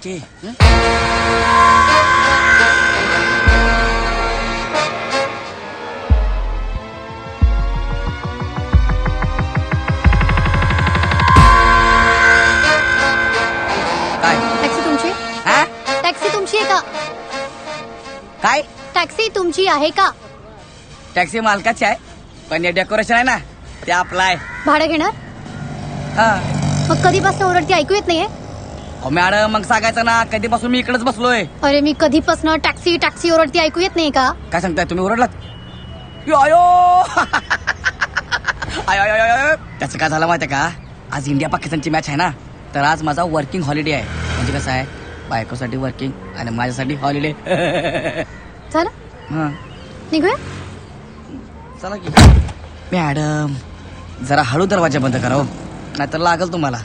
की काय टॅक्सी तुमची हा? टॅक्सी तुमची आहे का काय टॅक्सी तुमची आहे का टॅक्सी मालकाची आहे पण हे डेकोरेशन आहे ना ते आपलं आहे. भाडं घेणार हा मग कधीपासून ओरडती ऐकू येत नाहीये अहो मॅडम मग सांगायचं ना कधीपासून मी इकडेच बसलोय. अरे मी कधीपासून टॅक्सी टॅक्सी ओरडती ऐकू येत नाही का काय सांगताय तुम्ही ओरडलात यो, आयो आयो, आयो, आयो, आयो. त्याचं काय झालं माहितीये का आज इंडिया पाकिस्तानची मॅच आहे ना तर आज माझा वर्किंग हॉलिडे आहे. म्हणजे कसं आहे बायकोसाठी वर्किंग आणि माझ्यासाठी हॉलिडे. झालं हा निघूया चला की मॅडम जरा हळू दरवाजा बंद करा हो नाहीतर लागल तुम्हाला.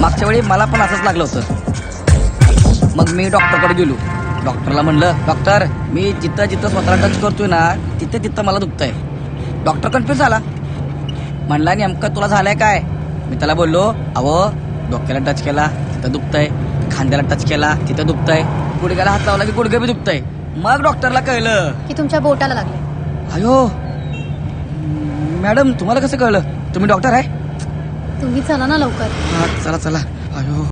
मागच्या वेळी मला पण असंच लागलं होतं. मग मी डॉक्टरकडे गेलो. डॉक्टरला म्हणलं डॉक्टर मी जिथं जिथं स्वतःला टच करतोय ना तिथं तिथं मला दुखतंय. डॉक्टर कन्फ्युज झाला. म्हणला नेमकं तुला झालंय काय. मी त्याला बोललो अहो डोक्याला टच केला तिथं दुखतंय खांद्याला टच केला तिथं दुखतंय गुडघ्याला हात लावला की गुडघे बी दुखतंय. मग डॉक्टरला कळलं की तुमच्या बोटाला लागले अयो मॅडम तुम्हाला कसं कळलं तुम्ही डॉक्टर आहे. तुम्ही चला ना लवकर हा चला चला अयो